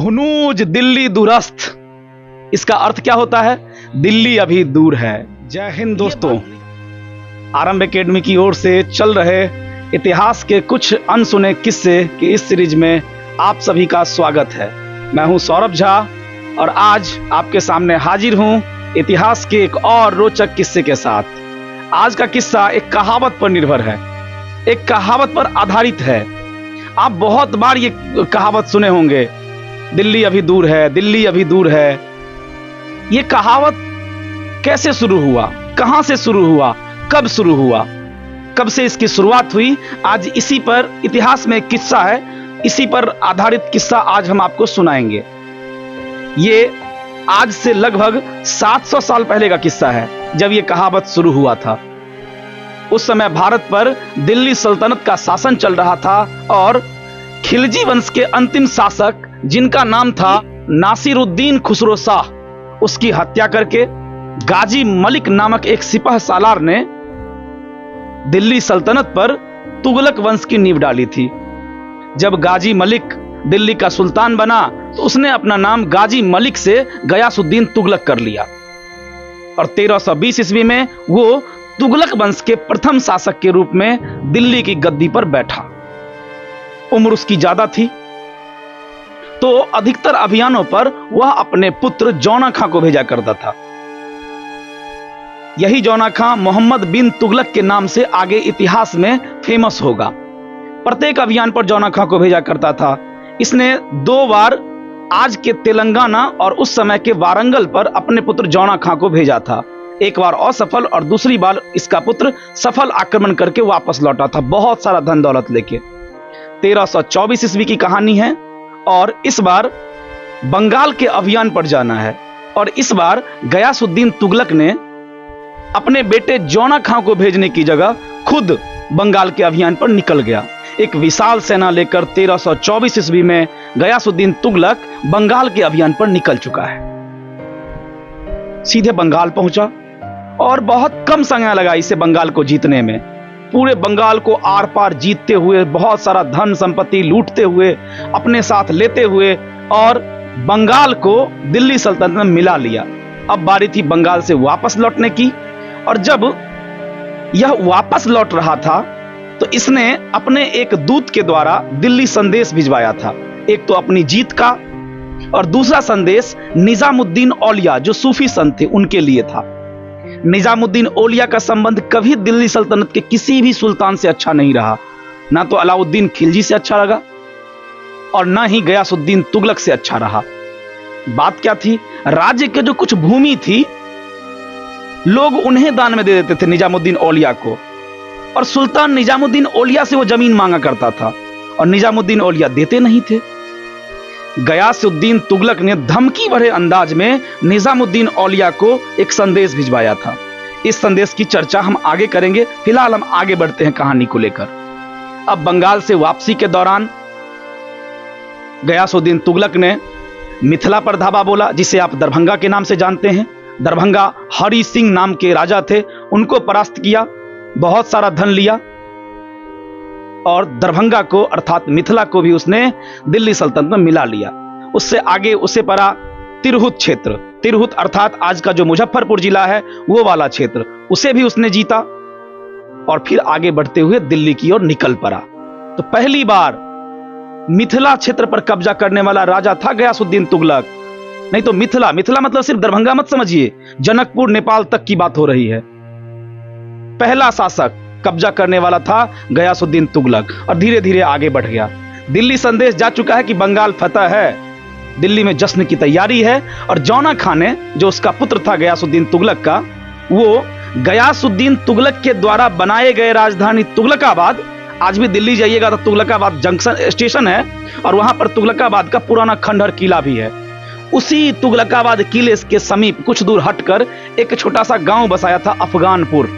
हुनूज दिल्ली दूरस्थ, इसका अर्थ क्या होता है? दिल्ली अभी दूर है। जय हिंद दोस्तों, आरंभ एकेडमी की ओर से चल रहे इतिहास के कुछ अनसुने किस्से की इस सीरीज में आप सभी का स्वागत है। मैं हूं सौरभ झा और आज आपके सामने हाजिर हूं इतिहास के एक और रोचक किस्से के साथ। आज का किस्सा एक कहावत पर निर्भर है, एक कहावत पर आधारित है। आप बहुत बार ये कहावत सुने होंगे, दिल्ली अभी दूर है, दिल्ली अभी दूर है। ये कहावत कैसे शुरू हुआ, कहां से शुरू हुआ, कब शुरू हुआ, कब से इसकी शुरुआत हुई? आज इसी पर इतिहास में एक किस्सा है, इसी पर आधारित किस्सा आज हम आपको सुनाएंगे। ये आज से लगभग 700 साल पहले का किस्सा है, जब यह कहावत शुरू हुआ था। उस समय भारत पर दिल्ली सल्तनत का शासन चल रहा था और खिलजी वंश के अंतिम शासक, जिनका नाम था नासिरुद्दीन खुसरो शाह, उसकी हत्या करके गाजी मलिक नामक एक सिपह सालार ने दिल्ली सल्तनत पर तुगलक वंश की नींव डाली थी। जब गाजी मलिक दिल्ली का सुल्तान बना तो उसने अपना नाम गाजी मलिक से गयासुद्दीन तुगलक कर लिया और 1320 ईस्वी में वो तुगलक वंश के प्रथम शासक के रूप में दिल्ली की गद्दी पर बैठा। उम्र उसकी ज्यादा थी तो अधिकतर अभियानों पर वह अपने पुत्र जौना खां को भेजा करता था। यही जौना खां मोहम्मद बिन तुगलक के नाम से आगे इतिहास में फेमस होगा। प्रत्येक अभियान पर जौना खां को भेजा करता था। इसने 2 बार आज के तेलंगाना और उस समय के वारंगल पर अपने पुत्र जौना खां को भेजा था। एक बार असफल और दूसरी बार इसका पुत्र सफल आक्रमण करके वापस लौटा था, बहुत सारा धन दौलत लेके। 1324 ईस्वी की कहानी है और इस बार बंगाल के अभियान पर जाना है और इस बार गयासुद्दीन तुगलक ने अपने बेटे जौना खां को भेजने की जगह खुद बंगाल के अभियान पर निकल गया। एक विशाल सेना लेकर 1324 ईस्वी में गयासुद्दीन तुगलक बंगाल के अभियान पर निकल चुका है। सीधे बंगाल पहुंचा और बहुत कम समय लगा इसे बंगाल को जीतने में। पूरे बंगाल को आर पार जीतते हुए, बहुत सारा धन संपत्ति लूटते हुए, अपने साथ लेते हुए और बंगाल को दिल्ली सल्तनत में मिला लिया। अब बारी थी बंगाल से वापस लौटने की और जब यह वापस लौट रहा था तो इसने अपने एक दूत के द्वारा दिल्ली संदेश भिजवाया था। एक तो अपनी जीत का और दूसरा संदेश निजामुद्दीन औलिया, जो सूफी संत थे, उनके लिए था। निजामुद्दीन औलिया का संबंध कभी दिल्ली सल्तनत के किसी भी सुल्तान से अच्छा नहीं रहा। ना तो अलाउद्दीन खिलजी से अच्छा लगा और ना ही गयासुद्दीन तुगलक से अच्छा रहा। बात क्या थी? राज्य के जो कुछ भूमि थी लोग उन्हें दान में दे देते थे, निजामुद्दीन औलिया को, और सुल्तान निजामुद्दीन औलिया से वो जमीन मांगा करता था और निजामुद्दीन औलिया देते नहीं थे। गयासुद्दीन तुगलक ने धमकी भरे अंदाज में निजामुद्दीन औलिया को एक संदेश भिजवाया था। इस संदेश की चर्चा हम आगे करेंगे, फिलहाल हम आगे बढ़ते हैं कहानी को लेकर। अब बंगाल से वापसी के दौरान गयासुद्दीन तुगलक ने मिथिला पर धावा बोला, जिसे आप दरभंगा के नाम से जानते हैं। दरभंगा हरि सिंह नाम के राजा थे, उनको परास्त किया, बहुत सारा धन लिया और दरभंगा को अर्थात मिथिला को भी उसने दिल्ली सल्तनत में मिला लिया। उससे आगे उसे पड़ा तिरहुत क्षेत्र, तिरहुत अर्थात आज का जो मुजफ्फरपुर जिला है वो वाला क्षेत्र, उसे भी उसने जीता और फिर आगे बढ़ते हुए दिल्ली की ओर निकल पड़ा। तो पहली बार मिथिला क्षेत्र पर कब्जा करने वाला राजा था गयासुद्दीन तुगलक। नहीं तो मिथिला मतलब सिर्फ दरभंगा मत समझिए, जनकपुर नेपाल तक की बात हो रही है। पहला शासक कब्जा करने वाला था गयासुद्दीन तुगलक और धीरे धीरे आगे बढ़ गया। दिल्ली संदेश जा चुका है कि बंगाल फतह है, दिल्ली में जश्न की तैयारी है और जौना खां ने, जो उसका पुत्र था गयासुद्दीन तुगलक का, वो गयासुद्दीन तुगलक के द्वारा बनाए गए राजधानी तुगलकाबाद, आज भी दिल्ली जाइएगा तो तुगलकाबाद जंक्शन स्टेशन है और वहां पर तुगलकाबाद का पुराना खंडहर किला भी है। उसी तुगलकाबाद किले के समीप कुछ दूर हटकर एक छोटा सा गांव बसाया था अफगानपुर।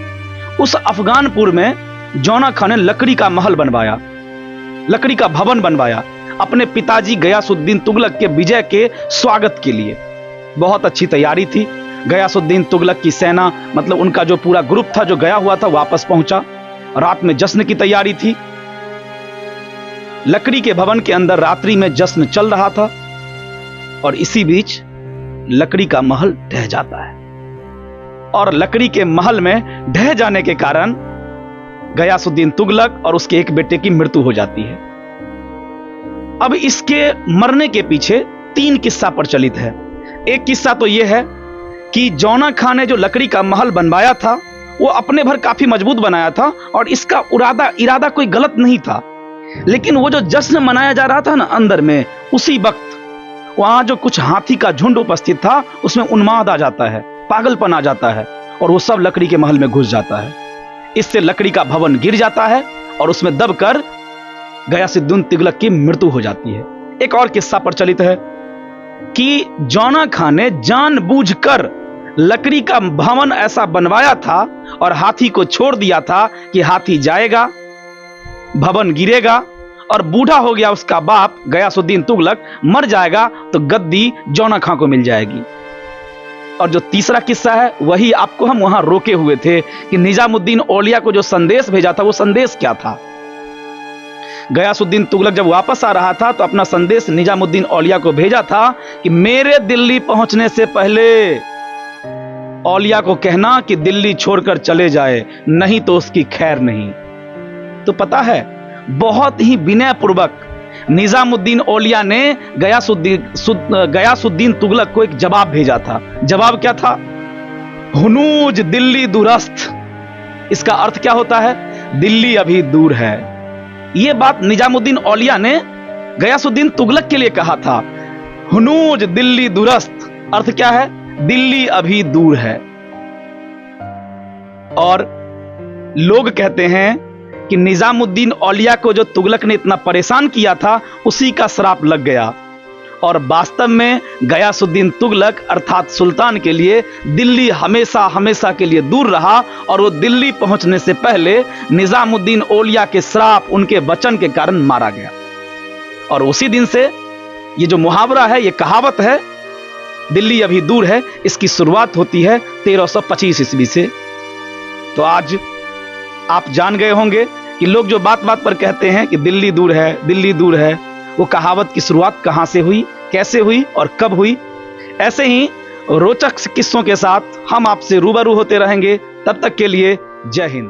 उस अफगानपुर में जौना खां ने लकड़ी का महल बनवाया, लकड़ी का भवन बनवाया अपने पिताजी गयासुद्दीन तुगलक के विजय के स्वागत के लिए। बहुत अच्छी तैयारी थी। गयासुद्दीन तुगलक की सेना, मतलब उनका जो पूरा ग्रुप था जो गया हुआ था, वापस पहुंचा। रात में जश्न की तैयारी थी। लकड़ी के भवन के अंदर रात्रि में जश्न चल रहा था। और इसी बीच लकड़ी का महल ढह जाता है। और लकड़ी के महल में ढह जाने के कारण गयासुद्दीन तुगलक और उसके एक बेटे की मृत्यु हो जाती है। अब इसके मरने के पीछे 3 किस्सा प्रचलित है। एक किस्सा तो यह है कि जौना खां ने जो लकड़ी का महल बनवाया था वो अपने भर काफी मजबूत बनाया था और इसका इरादा कोई गलत नहीं था, लेकिन वो जो जश्न मनाया जा रहा था ना अंदर में, उसी वक्त वहां जो कुछ हाथी का झुंड उपस्थित था उसमें उन्माद आ जाता है, पागलपन आ जाता है और वो सब लकड़ी के महल में घुस जाता है। इससे लकड़ी का भवन गिर जाता है और उसमें दबकर गयासुद्दीन तुगलक की मृत्यु हो जाती है। एक और किस्सा प्रचलित है कि जौना खां ने जानबूझकर लकड़ी का भवन ऐसा बनवाया था और हाथी को छोड़ दिया था कि हाथी जाएगा, भवन गिरेगा और बूढ़ा हो गया उसका बाप गयासुद्दीन तुगलक, मर जाएगा तो गद्दी जौना खां को मिल जाएगी। और जो तीसरा किस्सा है वही आपको हम वहां रोके हुए थे कि निजामुद्दीन औलिया को जो संदेश भेजा था वो संदेश क्या था। गयासुद्दीन तुगलक जब वापस आ रहा था तो अपना संदेश निजामुद्दीन औलिया को भेजा था कि मेरे दिल्ली पहुंचने से पहले औलिया को कहना कि दिल्ली छोड़कर चले जाए, नहीं तो उसकी खैर नहीं। तो पता है बहुत ही विनय पूर्वक निजामुद्दीन औलिया ने गयासुद्दीन तुगलक को एक जवाब भेजा था। जवाब क्या था? हुनूज दिल्ली दुरस्त। इसका अर्थ क्या होता है? दिल्ली अभी दूर है। यह बात निजामुद्दीन औलिया ने गयासुद्दीन तुगलक के लिए कहा था। हुनूज दिल्ली दुरस्त अर्थ क्या है? दिल्ली अभी दूर है। और लोग कहते हैं कि निजामुद्दीन औलिया को जो तुगलक ने इतना परेशान किया था उसी का श्राप लग गया और वास्तव में गयासुद्दीन तुगलक अर्थात सुल्तान के लिए दिल्ली हमेशा हमेशा के लिए दूर रहा और वो दिल्ली पहुंचने से पहले निजामुद्दीन औलिया के श्राप, उनके वचन के कारण मारा गया। और उसी दिन से ये जो मुहावरा है, ये कहावत है, दिल्ली अभी दूर है, इसकी शुरुआत होती है 1325 ईस्वी से। तो आज आप जान गए होंगे कि लोग जो बात बात पर कहते हैं कि दिल्ली दूर है, दिल्ली दूर है, वो कहावत की शुरुआत कहां से हुई, कैसे हुई और कब हुई। ऐसे ही रोचक किस्सों के साथ हम आपसे रूबरू होते रहेंगे। तब तक के लिए जय हिंद।